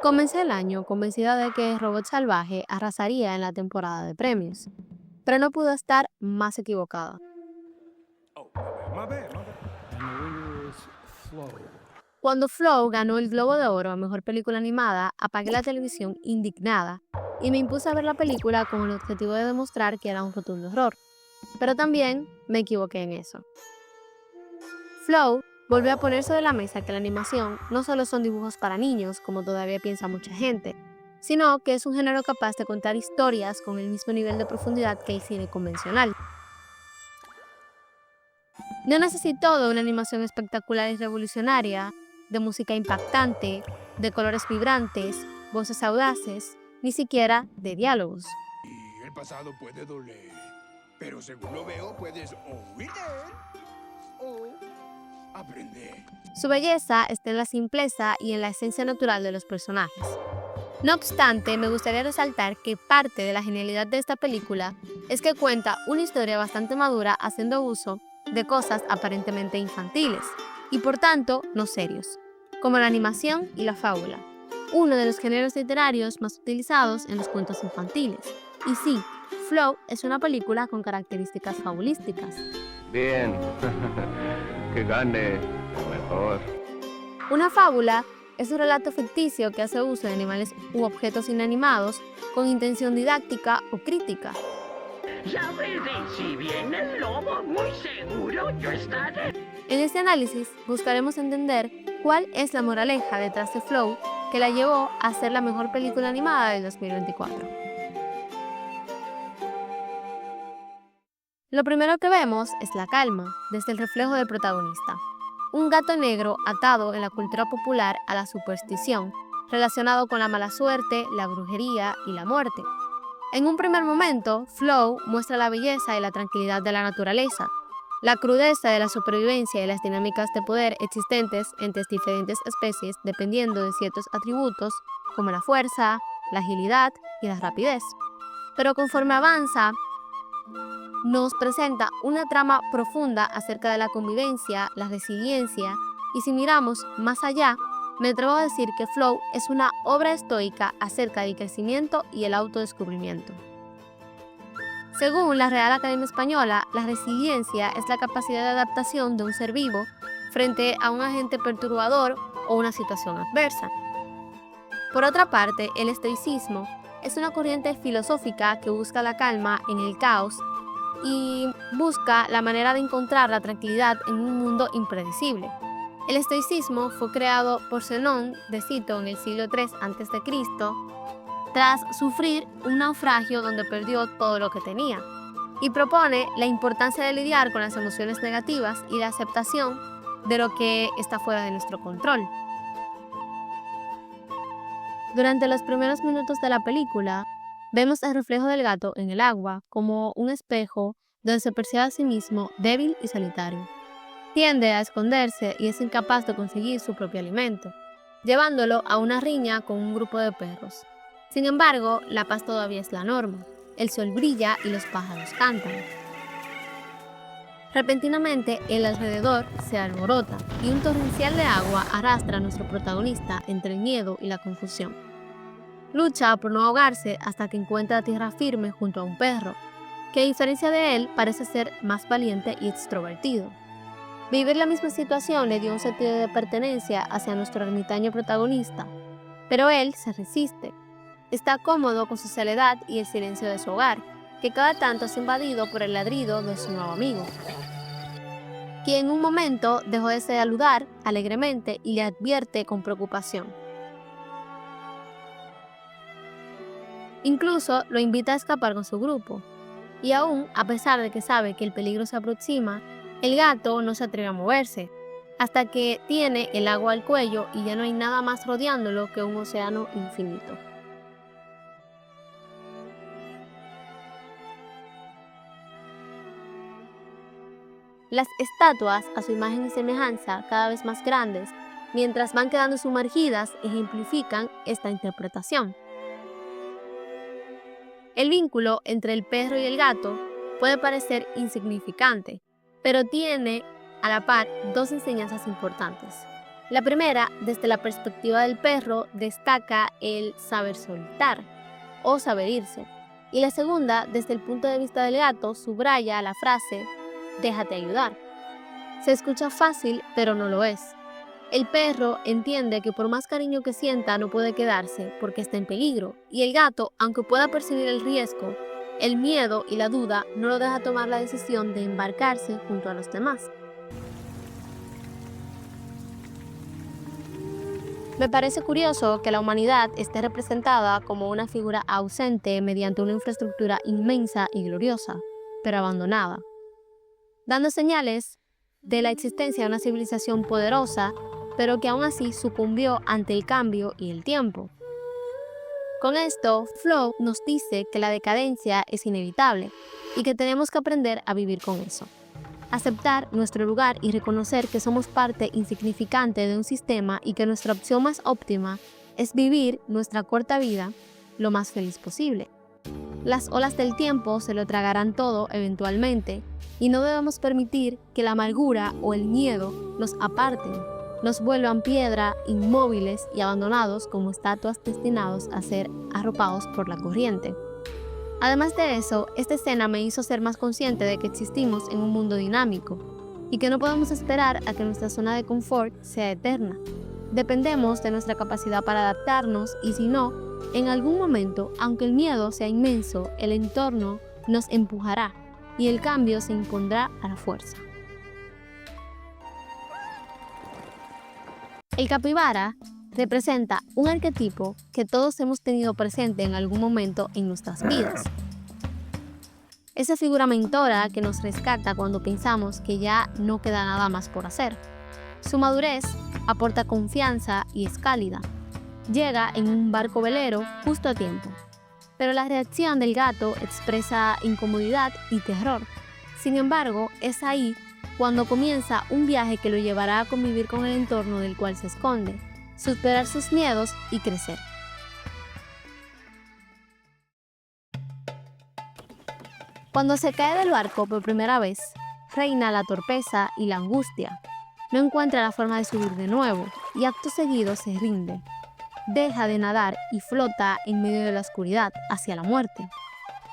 Comencé el año convencida de que Robot Salvaje arrasaría en la temporada de premios, pero no pude estar más equivocada. Oh, my bad, my bad. And the winner is Flow. Cuando Flow ganó el Globo de Oro a Mejor Película Animada, apagué la televisión indignada y me impuse a ver la película con el objetivo de demostrar que era un rotundo error. Pero también me equivoqué en eso. Flow volvió a poner sobre la mesa que la animación no solo son dibujos para niños, como todavía piensa mucha gente, sino que es un género capaz de contar historias con el mismo nivel de profundidad que el cine convencional. No necesitó de una animación espectacular y revolucionaria, de música impactante, de colores vibrantes, voces audaces, ni siquiera de diálogos. Y el pasado puede doler, pero según lo veo, puedes o leer o aprender. Su belleza está en la simpleza y en la esencia natural de los personajes. No obstante, me gustaría resaltar que parte de la genialidad de esta película es que cuenta una historia bastante madura haciendo uso de cosas aparentemente infantiles y por tanto no serios, como la animación y la fábula, uno de los géneros literarios más utilizados en los cuentos infantiles. Y sí, Flow es una película con características fabulísticas. Bien, que gane mejor. Una fábula es un relato ficticio que hace uso de animales u objetos inanimados con intención didáctica o crítica. Ya veré, si viene el lobo, muy seguro yo estaré. En este análisis buscaremos entender cuál es la moraleja detrás de Flow que la llevó a ser la mejor película animada del 2024. Lo primero que vemos es la calma, desde el reflejo del protagonista. Un gato negro atado en la cultura popular a la superstición, relacionado con la mala suerte, la brujería y la muerte. En un primer momento, Flow muestra la belleza y la tranquilidad de la naturaleza, la crudeza de la supervivencia y las dinámicas de poder existentes entre diferentes especies dependiendo de ciertos atributos como la fuerza, la agilidad y la rapidez. Pero conforme avanza, nos presenta una trama profunda acerca de la convivencia, la resiliencia, y si miramos más allá, me atrevo a decir que Flow es una obra estoica acerca del crecimiento y el autodescubrimiento. Según la Real Academia Española, la resiliencia es la capacidad de adaptación de un ser vivo frente a un agente perturbador o una situación adversa. Por otra parte, el estoicismo es una corriente filosófica que busca la calma en el caos y busca la manera de encontrar la tranquilidad en un mundo impredecible. El estoicismo fue creado por Zenón de Cito en el siglo III a.C., tras sufrir un naufragio donde perdió todo lo que tenía, y propone la importancia de lidiar con las emociones negativas y la aceptación de lo que está fuera de nuestro control. Durante los primeros minutos de la película, vemos el reflejo del gato en el agua como un espejo donde se percibe a sí mismo débil y solitario. Tiende a esconderse y es incapaz de conseguir su propio alimento, llevándolo a una riña con un grupo de perros. Sin embargo, la paz todavía es la norma. El sol brilla y los pájaros cantan. Repentinamente, el alrededor se alborota y un torrencial de agua arrastra a nuestro protagonista entre el miedo y la confusión. Lucha por no ahogarse hasta que encuentra tierra firme junto a un perro, que a diferencia de él parece ser más valiente y extrovertido. Vivir la misma situación le dio un sentido de pertenencia hacia nuestro ermitaño protagonista, pero él se resiste. Está cómodo con su soledad y el silencio de su hogar, que cada tanto es invadido por el ladrido de su nuevo amigo, quien en un momento dejó de saludar alegremente y le advierte con preocupación. Incluso lo invita a escapar con su grupo, y aún a pesar de que sabe que el peligro se aproxima, el gato no se atreve a moverse, hasta que tiene el agua al cuello y ya no hay nada más rodeándolo que un océano infinito. Las estatuas, a su imagen y semejanza, cada vez más grandes, mientras van quedando sumergidas, ejemplifican esta interpretación. El vínculo entre el perro y el gato puede parecer insignificante, pero tiene a la par dos enseñanzas importantes. La primera, desde la perspectiva del perro, destaca el saber soltar o saber irse. Y la segunda, desde el punto de vista del gato, subraya la frase "déjate ayudar". Se escucha fácil, pero no lo es. El perro entiende que por más cariño que sienta no puede quedarse porque está en peligro, y el gato, aunque pueda percibir el riesgo, el miedo y la duda no lo deja tomar la decisión de embarcarse junto a los demás. Me parece curioso que la humanidad esté representada como una figura ausente mediante una infraestructura inmensa y gloriosa, pero abandonada, dando señales de la existencia de una civilización poderosa, pero que aún así sucumbió ante el cambio y el tiempo. Con esto, Flow nos dice que la decadencia es inevitable y que tenemos que aprender a vivir con eso. Aceptar nuestro lugar y reconocer que somos parte insignificante de un sistema y que nuestra opción más óptima es vivir nuestra corta vida lo más feliz posible. Las olas del tiempo se lo tragarán todo eventualmente y no debemos permitir que la amargura o el miedo nos aparten, nos vuelvan piedra, inmóviles y abandonados como estatuas destinados a ser arropados por la corriente. Además de eso, esta escena me hizo ser más consciente de que existimos en un mundo dinámico y que no podemos esperar a que nuestra zona de confort sea eterna. Dependemos de nuestra capacidad para adaptarnos y si no, en algún momento, aunque el miedo sea inmenso, el entorno nos empujará y el cambio se impondrá a la fuerza. El capibara representa un arquetipo que todos hemos tenido presente en algún momento en nuestras vidas. Esa figura mentora que nos rescata cuando pensamos que ya no queda nada más por hacer. Su madurez aporta confianza y es cálida. Llega en un barco velero justo a tiempo. Pero la reacción del gato expresa incomodidad y terror. Sin embargo, es ahí cuando comienza un viaje que lo llevará a convivir con el entorno del cual se esconde, superar sus miedos y crecer. Cuando se cae del barco por primera vez, reina la torpeza y la angustia. No encuentra la forma de subir de nuevo y acto seguido se rinde. Deja de nadar y flota en medio de la oscuridad hacia la muerte,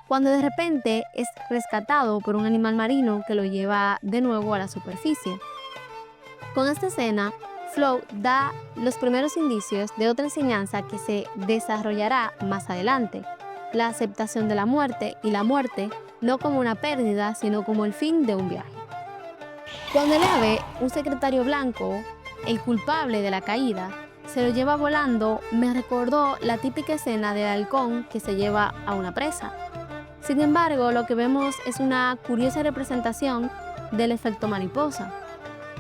cuando de repente es rescatado por un animal marino que lo lleva de nuevo a la superficie. Con esta escena, Flow da los primeros indicios de otra enseñanza que se desarrollará más adelante, la aceptación de la muerte y la muerte no como una pérdida, sino como el fin de un viaje. Cuando el ave, un secretario blanco, el culpable de la caída, se lo lleva volando, me recordó la típica escena del halcón que se lleva a una presa. Sin embargo, lo que vemos es una curiosa representación del efecto mariposa,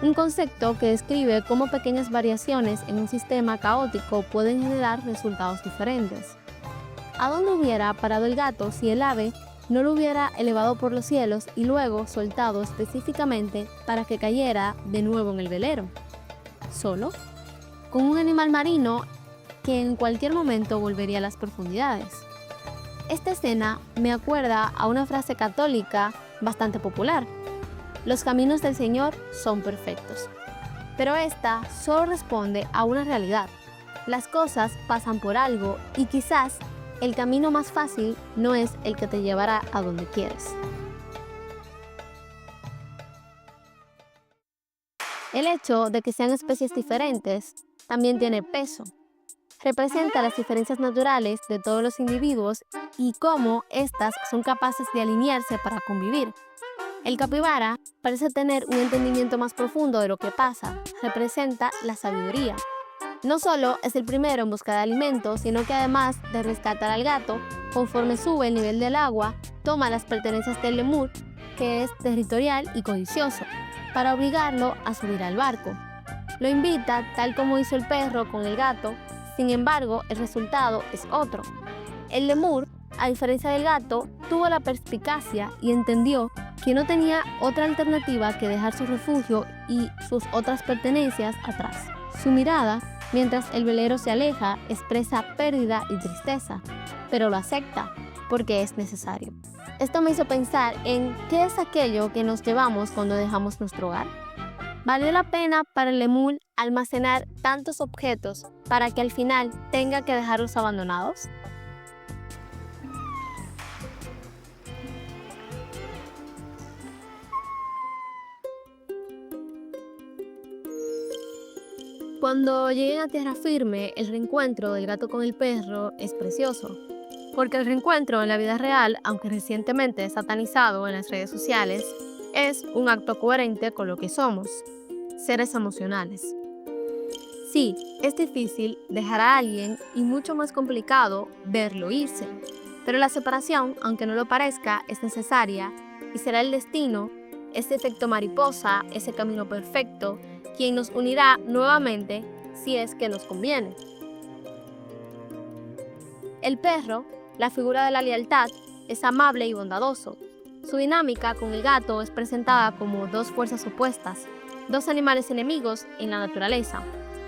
un concepto que describe cómo pequeñas variaciones en un sistema caótico pueden generar resultados diferentes. ¿A dónde hubiera parado el gato si el ave no lo hubiera elevado por los cielos y luego soltado específicamente para que cayera de nuevo en el velero? ¿Solo? Con un animal marino que en cualquier momento volvería a las profundidades. Esta escena me acuerda a una frase católica bastante popular: los caminos del Señor son perfectos. Pero esta solo responde a una realidad. Las cosas pasan por algo y quizás el camino más fácil no es el que te llevará a donde quieres. El hecho de que sean especies diferentes también tiene peso. Representa las diferencias naturales de todos los individuos y cómo éstas son capaces de alinearse para convivir. El capibara parece tener un entendimiento más profundo de lo que pasa, representa la sabiduría. No solo es el primero en buscar alimento, sino que además de rescatar al gato, conforme sube el nivel del agua, toma las pertenencias del lemur, que es territorial y codicioso, para obligarlo a subir al barco. Lo invita, tal como hizo el perro con el gato, sin embargo, el resultado es otro. El lemur, a diferencia del gato, tuvo la perspicacia y entendió que no tenía otra alternativa que dejar su refugio y sus otras pertenencias atrás. Su mirada, mientras el velero se aleja, expresa pérdida y tristeza, pero lo acepta porque es necesario. Esto me hizo pensar en qué es aquello que nos llevamos cuando dejamos nuestro hogar. ¿Valió la pena para el lemur almacenar tantos objetos para que al final tenga que dejarlos abandonados? Cuando lleguen a tierra firme, el reencuentro del gato con el perro es precioso, porque el reencuentro en la vida real, aunque recientemente satanizado en las redes sociales, es un acto coherente con lo que somos, seres emocionales. Sí, es difícil dejar a alguien y mucho más complicado verlo irse, pero la separación, aunque no lo parezca, es necesaria y será el destino, ese efecto mariposa, ese camino perfecto, quien nos unirá nuevamente si es que nos conviene. El perro, la figura de la lealtad, es amable y bondadoso. Su dinámica con el gato es presentada como dos fuerzas opuestas, dos animales enemigos en la naturaleza,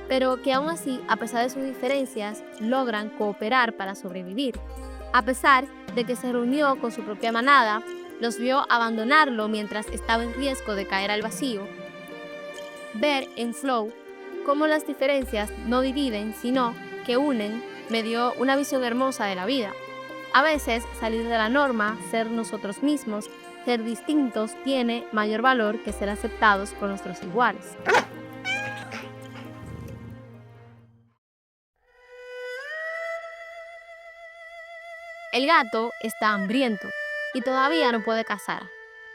pero que aún así, a pesar de sus diferencias, logran cooperar para sobrevivir. A pesar de que se reunió con su propia manada, los vio abandonarlo mientras estaba en riesgo de caer al vacío. Ver en Flow cómo las diferencias no dividen, sino que unen, me dio una visión hermosa de la vida. A veces, salir de la norma, ser nosotros mismos, ser distintos, tiene mayor valor que ser aceptados por nuestros iguales. El gato está hambriento y todavía no puede cazar.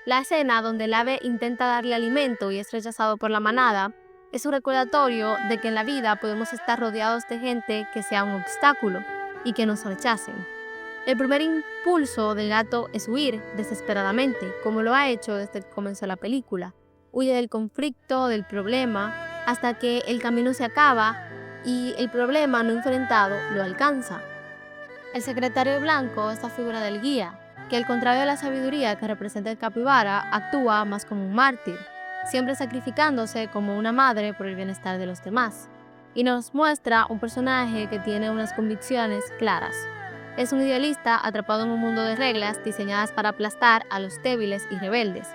La escena donde el ave intenta darle alimento y es rechazado por la manada es un recordatorio de que en la vida podemos estar rodeados de gente que sea un obstáculo y que nos rechacen. El primer impulso del gato es huir desesperadamente, como lo ha hecho desde que comenzó la película. Huye del conflicto, del problema, hasta que el camino se acaba y el problema no enfrentado lo alcanza. El secretario blanco es la figura del guía, que al contrario de la sabiduría que representa el capibara, actúa más como un mártir, siempre sacrificándose como una madre por el bienestar de los demás. Y nos muestra un personaje que tiene unas convicciones claras. Es un idealista atrapado en un mundo de reglas diseñadas para aplastar a los débiles y rebeldes,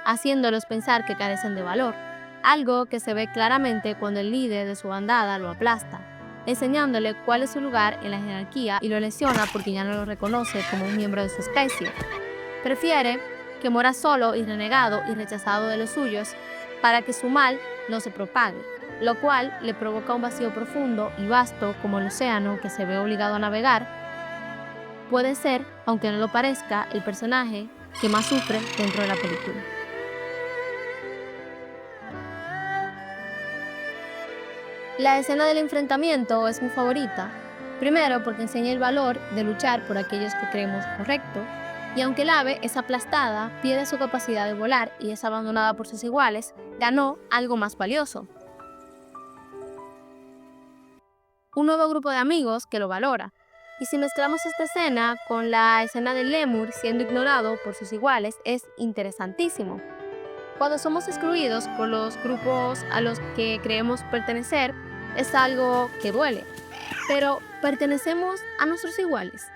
haciéndolos pensar que carecen de valor, algo que se ve claramente cuando el líder de su bandada lo aplasta, enseñándole cuál es su lugar en la jerarquía y lo lesiona porque ya no lo reconoce como un miembro de su especie. Prefiere que muera solo y renegado y rechazado de los suyos para que su mal no se propague, lo cual le provoca un vacío profundo y vasto como el océano que se ve obligado a navegar. Puede ser, aunque no lo parezca, el personaje que más sufre dentro de la película. La escena del enfrentamiento es mi favorita, primero porque enseña el valor de luchar por aquellos que creemos correcto, y aunque el ave es aplastada, pierde su capacidad de volar y es abandonada por sus iguales, ganó algo más valioso. Un nuevo grupo de amigos que lo valora. Y si mezclamos esta escena con la escena del lémur siendo ignorado por sus iguales, es interesantísimo. Cuando somos excluidos por los grupos a los que creemos pertenecer, es algo que duele. Pero ¿pertenecemos a nuestros iguales?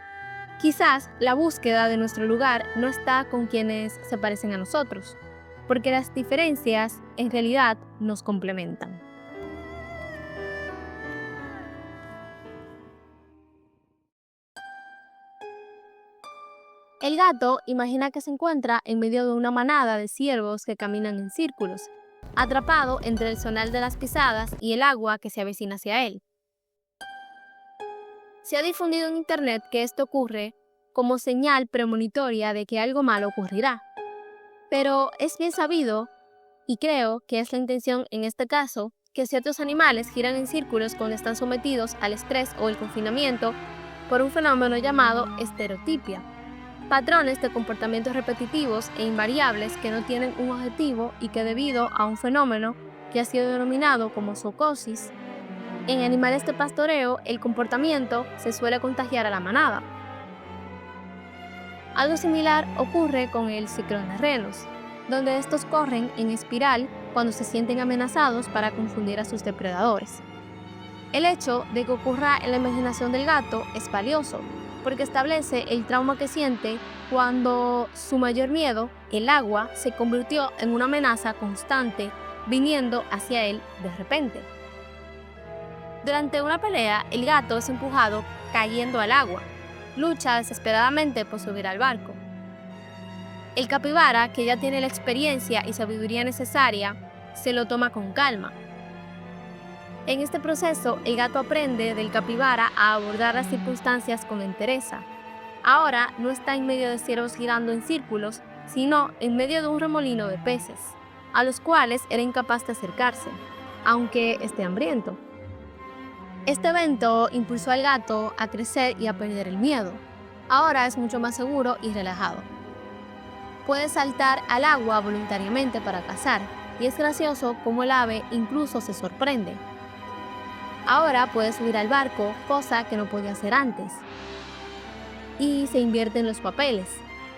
Quizás la búsqueda de nuestro lugar no está con quienes se parecen a nosotros, porque las diferencias en realidad nos complementan. El gato imagina que se encuentra en medio de una manada de ciervos que caminan en círculos, atrapado entre el sonar de las pisadas y el agua que se avecina hacia él. Se ha difundido en internet que esto ocurre como señal premonitoria de que algo malo ocurrirá. Pero es bien sabido, y creo que es la intención en este caso, que ciertos animales giran en círculos cuando están sometidos al estrés o el confinamiento por un fenómeno llamado estereotipia. Patrones de comportamientos repetitivos e invariables que no tienen un objetivo y que debido a un fenómeno que ha sido denominado como zoocosis, en animales de pastoreo el comportamiento se suele contagiar a la manada. Algo similar ocurre con el ciclón de renos, donde estos corren en espiral cuando se sienten amenazados para confundir a sus depredadores. El hecho de que ocurra en la imaginación del gato es valioso, porque establece el trauma que siente cuando su mayor miedo, el agua, se convirtió en una amenaza constante viniendo hacia él de repente. Durante una pelea, el gato es empujado cayendo al agua. Lucha desesperadamente por subir al barco. El capibara, que ya tiene la experiencia y sabiduría necesaria, se lo toma con calma. En este proceso, el gato aprende del capibara a abordar las circunstancias con entereza. Ahora no está en medio de ciervos girando en círculos, sino en medio de un remolino de peces, a los cuales era incapaz de acercarse, aunque esté hambriento. Este evento impulsó al gato a crecer y a perder el miedo. Ahora es mucho más seguro y relajado. Puede saltar al agua voluntariamente para cazar, y es gracioso cómo el ave incluso se sorprende. Ahora puede subir al barco, cosa que no podía hacer antes. Y se invierten los papeles.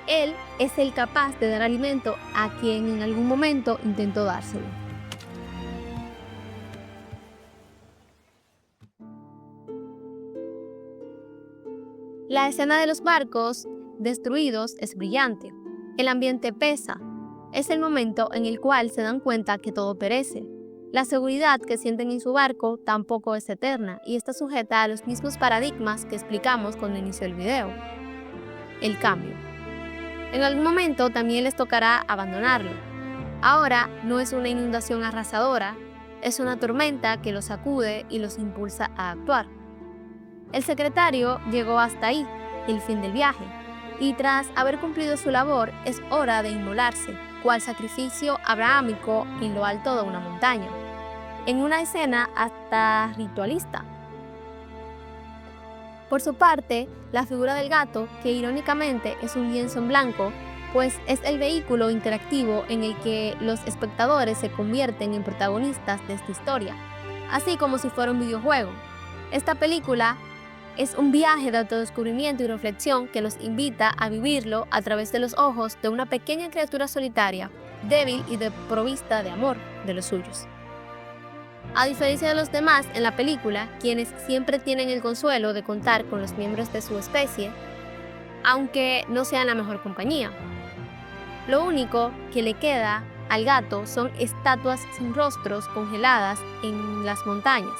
Él es el capaz de dar alimento a quien en algún momento intentó dárselo. La escena de los barcos destruidos es brillante. El ambiente pesa. Es el momento en el cual se dan cuenta que todo perece. La seguridad que sienten en su barco tampoco es eterna y está sujeta a los mismos paradigmas que explicamos cuando inició el video. El cambio. En algún momento también les tocará abandonarlo. Ahora no es una inundación arrasadora, es una tormenta que los sacude y los impulsa a actuar. El secretario llegó hasta ahí, el fin del viaje, y tras haber cumplido su labor es hora de inmolarse, cual sacrificio abrahámico en lo alto de una montaña, en una escena hasta ritualista. Por su parte, la figura del gato, que irónicamente es un lienzo en blanco, pues es el vehículo interactivo en el que los espectadores se convierten en protagonistas de esta historia, así como si fuera un videojuego. Esta película es un viaje de autodescubrimiento y reflexión que nos invita a vivirlo a través de los ojos de una pequeña criatura solitaria, débil y desprovista de amor de los suyos. A diferencia de los demás en la película, quienes siempre tienen el consuelo de contar con los miembros de su especie, aunque no sean la mejor compañía. Lo único que le queda al gato son estatuas sin rostros congeladas en las montañas.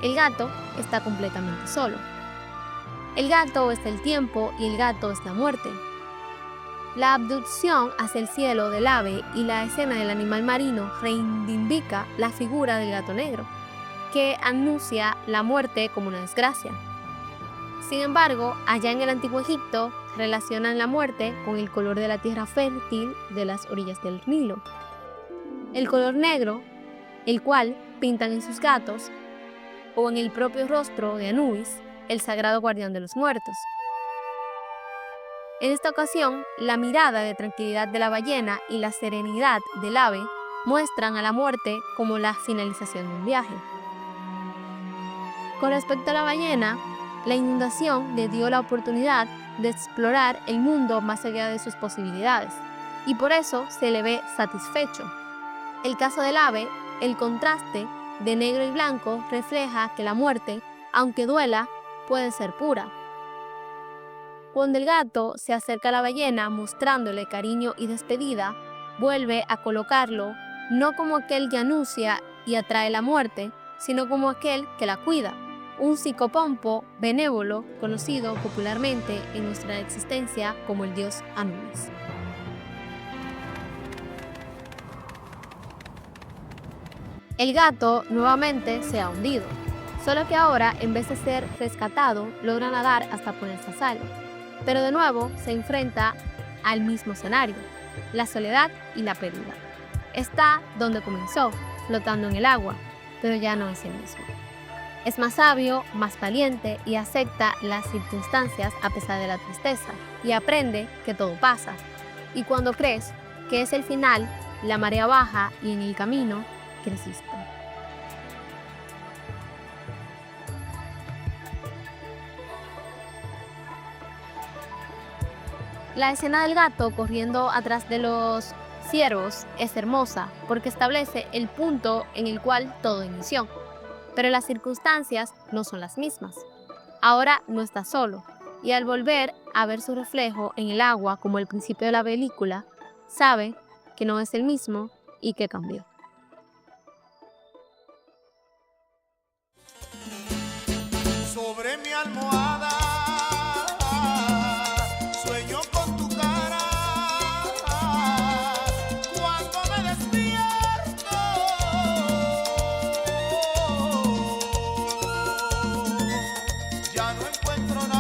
El gato está completamente solo. El gato es el tiempo y el gato es la muerte. La abducción hacia el cielo del ave y la escena del animal marino reivindica la figura del gato negro, que anuncia la muerte como una desgracia. Sin embargo, allá en el antiguo Egipto relacionan la muerte con el color de la tierra fértil de las orillas del Nilo. El color negro, el cual pintan en sus gatos, o en el propio rostro de Anubis, el sagrado guardián de los muertos. En esta ocasión, la mirada de tranquilidad de la ballena y la serenidad del ave muestran a la muerte como la finalización de un viaje. Con respecto a la ballena, la inundación le dio la oportunidad de explorar el mundo más allá de sus posibilidades, y por eso se le ve satisfecho. El caso del ave, el contraste de negro y blanco refleja que la muerte, aunque duela, puede ser pura. Cuando el gato se acerca a la ballena mostrándole cariño y despedida, vuelve a colocarlo no como aquel que anuncia y atrae la muerte, sino como aquel que la cuida, un psicopompo benévolo conocido popularmente en nuestra existencia como el dios Anubis. El gato nuevamente se ha hundido, solo que ahora, en vez de ser rescatado, logra nadar hasta ponerse a salvo. Pero de nuevo se enfrenta al mismo escenario, la soledad y la pérdida. Está donde comenzó, flotando en el agua, pero ya no es el mismo. Es más sabio, más valiente y acepta las circunstancias a pesar de la tristeza, y aprende que todo pasa. Y cuando crees que es el final, la marea baja y en el camino creciste. La escena del gato corriendo atrás de los ciervos es hermosa porque establece el punto en el cual todo inició, pero las circunstancias no son las mismas. Ahora no está solo, y al volver a ver su reflejo en el agua como al principio de la película, sabe que no es el mismo y que cambió. mi almohada, sueño con tu cara. Cuando me despierto, ya no encuentro nada.